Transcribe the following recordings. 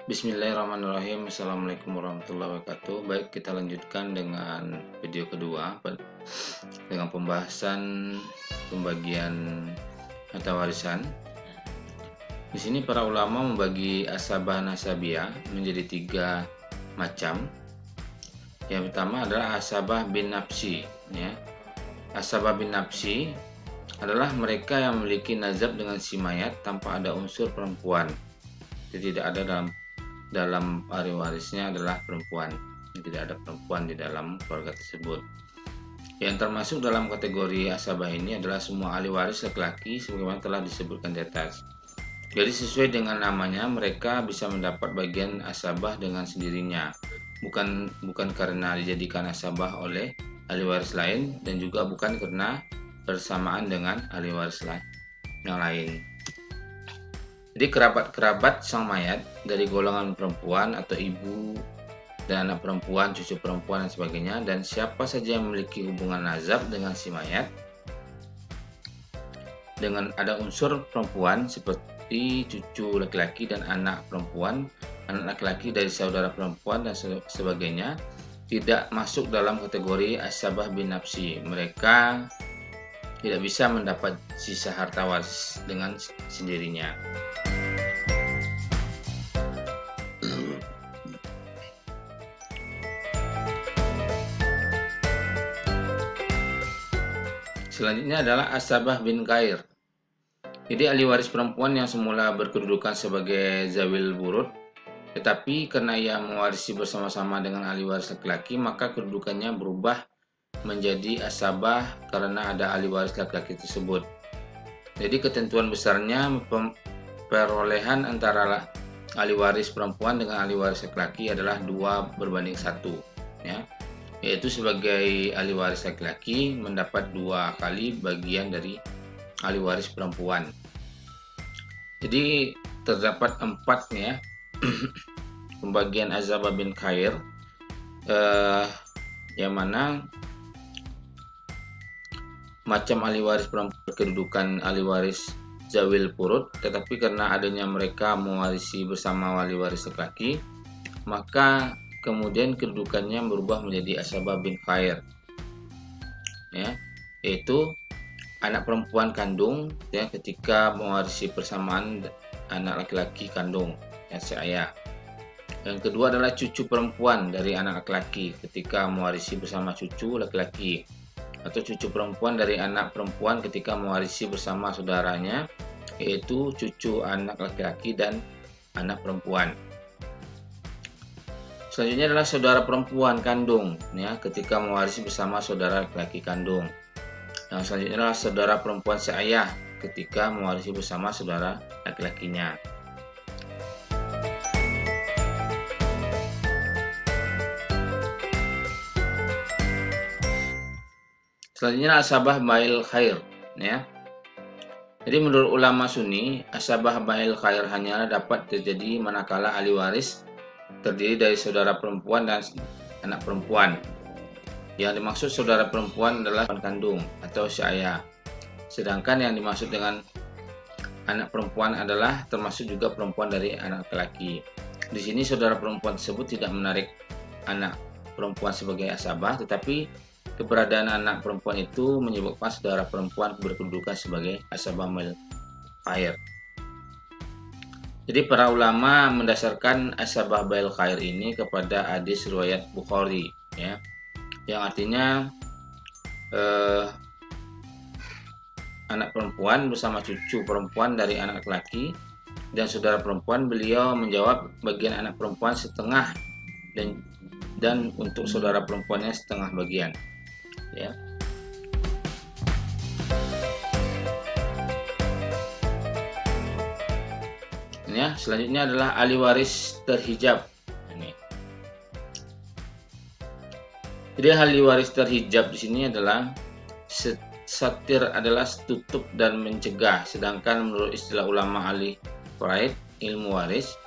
Bismillahirrahmanirrahim. Assalamualaikum warahmatullahi wabarakatuh. Baik, kita lanjutkan dengan video kedua dengan pembahasan pembagian harta warisan. Di sini para ulama membagi asabah nasabiyah menjadi 3 macam. Yang pertama adalah asabah bin nafsi, ya. Asabah bin nafsi adalah mereka yang memiliki nazab dengan si mayat tanpa ada unsur perempuan. Jadi tidak ada dalam ahli warisnya adalah perempuan. Tidak ada perempuan di dalam keluarga tersebut. Yang termasuk dalam kategori asabah ini adalah semua ahli waris laki-laki sebagaimana telah disebutkan di atas. Jadi sesuai dengan namanya, mereka bisa mendapat bagian asabah dengan sendirinya, bukan karena dijadikan asabah oleh ahli waris lain, dan juga bukan karena bersamaan dengan ahli waris yang lain. Jadi kerabat-kerabat sang mayat dari golongan perempuan atau ibu dan anak perempuan, cucu perempuan dan sebagainya, dan siapa saja yang memiliki hubungan nazab dengan si mayat dengan ada unsur perempuan seperti cucu laki-laki dan anak perempuan, anak laki-laki dari saudara perempuan dan sebagainya, tidak masuk dalam kategori asabah bin nafsi. Mereka tidak bisa mendapat sisa harta waris dengan sendirinya. Selanjutnya adalah asabah bin kair. Jadi ahli waris perempuan yang semula berkedudukan sebagai zawil burud, tetapi karena ia mewarisi bersama-sama dengan ahli waris laki-laki, maka kedudukannya berubah menjadi asabah karena ada ahli waris laki-laki tersebut. Jadi ketentuan besarnya perolehan antara ahli waris perempuan dengan ahli waris laki-laki adalah 2:1, ya. Yaitu sebagai ahli waris laki-laki mendapat 2 kali bagian dari ahli waris perempuan. Jadi terdapat 4 ya pembagian asabah bin kair, yang mana macam ahli waris perempuan kedudukan ahli waris zawil furud, tetapi karena adanya mereka mewarisi bersama ahli waris laki-laki, maka kemudian kedudukannya berubah menjadi asabah bin kair, ya, yaitu anak perempuan kandung, ya, ketika mewarisi persamaan anak laki-laki kandung, ya, si ayah. Yang kedua adalah cucu perempuan dari anak laki-laki ketika mewarisi bersama cucu laki-laki, atau cucu perempuan dari anak perempuan ketika mewarisi bersama saudaranya, yaitu cucu anak laki-laki dan anak perempuan. Selanjutnya adalah saudara perempuan kandung, ya, ketika mewarisi bersama saudara laki-laki kandung. Yang selanjutnya adalah saudara perempuan seayah ketika mewarisi bersama saudara laki-lakinya. Selanjutnya asabah bail khair, ya. Jadi menurut ulama Sunni, asabah bail khair hanya dapat terjadi manakala ahli waris terdiri dari saudara perempuan dan anak perempuan. Yang dimaksud saudara perempuan adalah kandung atau seayah. Sedangkan yang dimaksud dengan anak perempuan adalah termasuk juga perempuan dari anak laki-laki. Di sini saudara perempuan tersebut tidak menarik anak perempuan sebagai asabah, tetapi keberadaan anak perempuan itu menyebabkan saudara perempuan berkedudukan sebagai asabah bail khair. Jadi para ulama mendasarkan asabah bail khair ini kepada hadis riwayat Bukhari, ya, yang artinya anak perempuan bersama cucu perempuan dari anak laki dan saudara perempuan. Beliau menjawab bagian anak perempuan setengah dan untuk saudara perempuannya setengah bagian, ya. Ya, selanjutnya adalah ahli waris terhijab. Ini. Jadi ahli waris terhijab di sini adalah satir adalah tutup dan mencegah, sedangkan menurut istilah ulama ahli faraid, ilmu waris,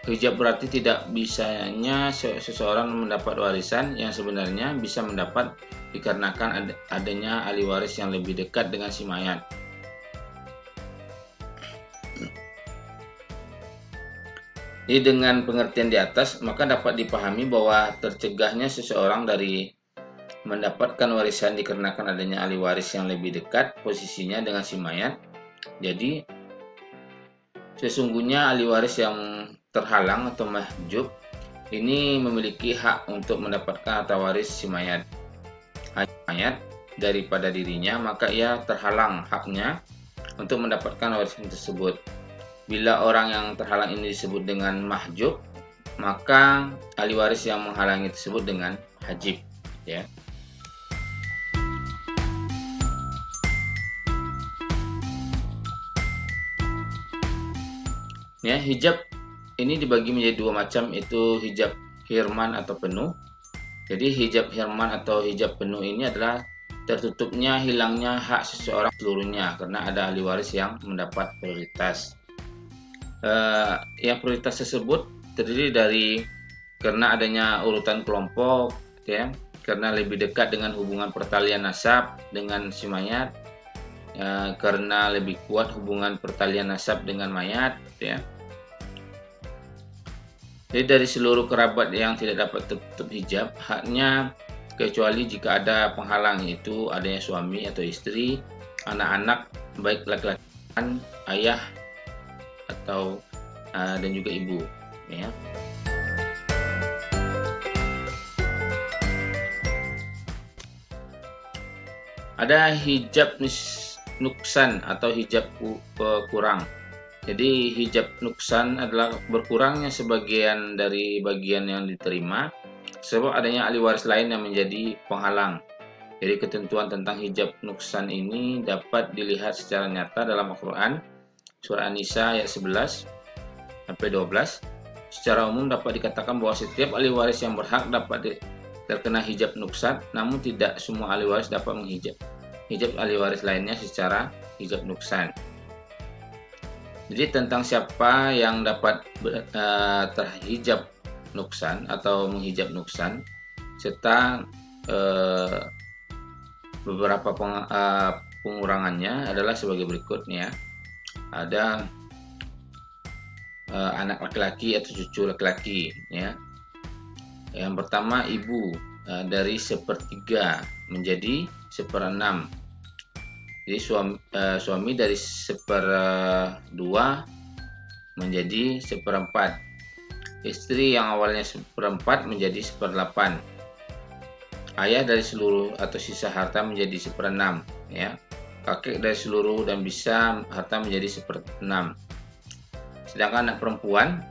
hijab berarti tidak bisanya seseorang mendapat warisan yang sebenarnya bisa mendapat dikarenakan adanya ahli waris yang lebih dekat dengan si mayat. Jadi dengan pengertian di atas, maka dapat dipahami bahwa tercegahnya seseorang dari mendapatkan warisan dikarenakan adanya ahli waris yang lebih dekat posisinya dengan si mayat. Jadi sesungguhnya ahli waris yang terhalang atau mahjub ini memiliki hak untuk mendapatkan harta waris si mayat daripada dirinya, maka ia terhalang haknya untuk mendapatkan warisan tersebut. Bila orang yang terhalang ini disebut dengan mahjub, maka ahli waris yang menghalangi tersebut dengan hajib, ya. Ya, hijab ini dibagi menjadi dua macam, itu hijab hirman atau penuh. Jadi hijab hirman atau hijab penuh ini adalah tertutupnya hilangnya hak seseorang seluruhnya karena ada ahli waris yang mendapat prioritas. Yang prioritas tersebut terdiri dari karena adanya urutan kelompok, ya, karena lebih dekat dengan hubungan pertalian nasab dengan si mayat, karena lebih kuat hubungan pertalian nasab dengan mayat, ya. Jadi dari seluruh kerabat yang tidak dapat tertutup hijab haknya, kecuali jika ada penghalang, yaitu adanya suami atau istri, anak-anak baik laki-laki, ayah atau dan juga ibu, ya. Ada hijab nuksan atau hijab kurang. Jadi hijab nuksan adalah berkurangnya sebagian dari bagian yang diterima sebab adanya ahli waris lain yang menjadi penghalang. Jadi ketentuan tentang hijab nuksan ini dapat dilihat secara nyata dalam Al-Quran surah An-Nisa ayat 11 sampai 12. Secara umum dapat dikatakan bahwa setiap ahli waris yang berhak dapat terkena hijab nuksan, namun tidak semua ahli waris dapat menghijab ahli waris lainnya secara hijab nuksan. Jadi tentang siapa yang dapat terhijab nuksan atau menghijab nuksan serta beberapa pengurangannya adalah sebagai berikut, ya. Ada anak laki-laki atau cucu laki-laki, ya. Yang pertama ibu, dari 1/3 menjadi 1/6. Jadi suami dari 1/2 menjadi 1/4. Istri yang awalnya 1/4 menjadi 1/8. Ayah dari seluruh atau sisa harta menjadi 1/6, ya. Kakek dari seluruh dan bisa harta menjadi 1/6. Sedangkan anak perempuan,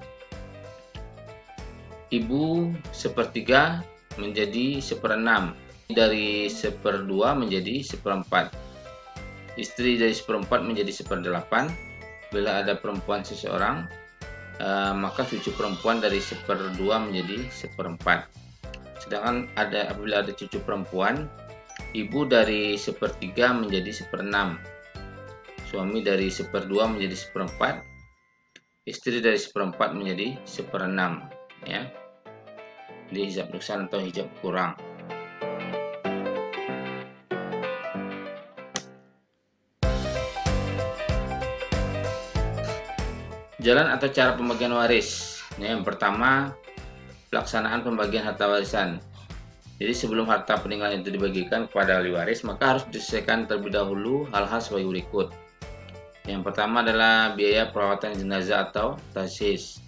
ibu 1/3 menjadi 1/6, dari 1/2 menjadi 1/4. Istri dari 1/4 menjadi 1/8. Bila ada perempuan seseorang, maka cucu perempuan dari 1/2 menjadi 1/4. Sedangkan apabila ada cucu perempuan, ibu dari 1/3 menjadi 1/6. Suami dari 1/2 menjadi 1/4. Istri dari 1/4 menjadi 1/6, ya. Jadi hijab nuksan atau hijab kurang. Jalan atau cara pembagian waris. Yang pertama, pelaksanaan pembagian harta warisan. Jadi sebelum harta peninggalan itu dibagikan kepada ahli waris, maka harus diselesaikan terlebih dahulu hal-hal sebagai berikut. Yang pertama adalah biaya perawatan jenazah atau tasis.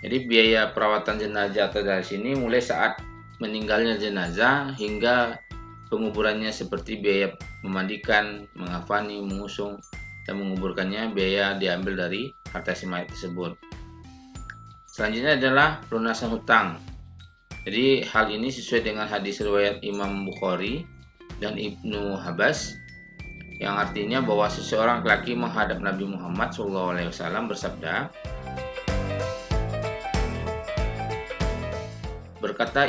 Jadi biaya perawatan jenazah atau tasis ini mulai saat meninggalnya jenazah hingga penguburannya, seperti biaya memandikan, mengafani, mengusung, dan menguburkannya, biaya diambil dari harta si mayat tersebut. Selanjutnya adalah pelunasan hutang. Jadi hal ini sesuai dengan hadis riwayat Imam Bukhari dan Ibnu Abbas yang artinya bahwa seseorang laki menghadap Nabi Muhammad SAW bersabda, berkata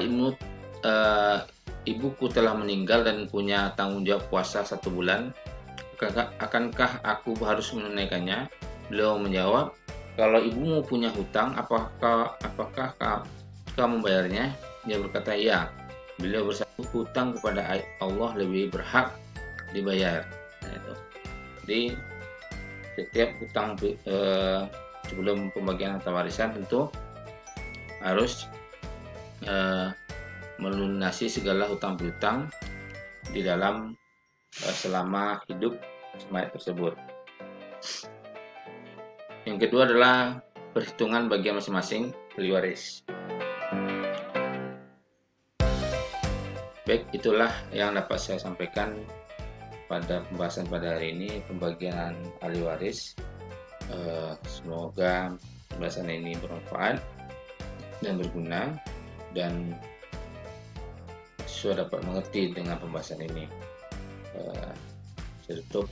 ibuku telah meninggal dan punya tanggung jawab puasa 1 bulan, akankah aku harus menunaikannya? Beliau menjawab, kalau ibumu punya hutang, apakah kau membayarnya? Dia berkata, ya. Beliau bersabda, hutang kepada Allah lebih berhak dibayar. Nah, itu. Jadi setiap hutang sebelum pembagian harta warisan tentu harus melunasi segala hutang piutang di dalam selama hidup mayat tersebut. Yang kedua adalah perhitungan bagian masing-masing ahli waris. Baik, itulah yang dapat saya sampaikan pada pembahasan pada hari ini, pembagian ahli waris. Semoga pembahasan ini bermanfaat dan berguna, dan siswa dapat mengerti dengan pembahasan ini. Saya tutup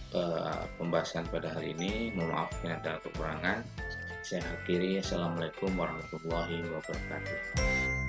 pembahasan pada hari ini. Mohon maaf jika ada kekurangan. Saya akhiri. Assalamualaikum warahmatullahi wabarakatuh.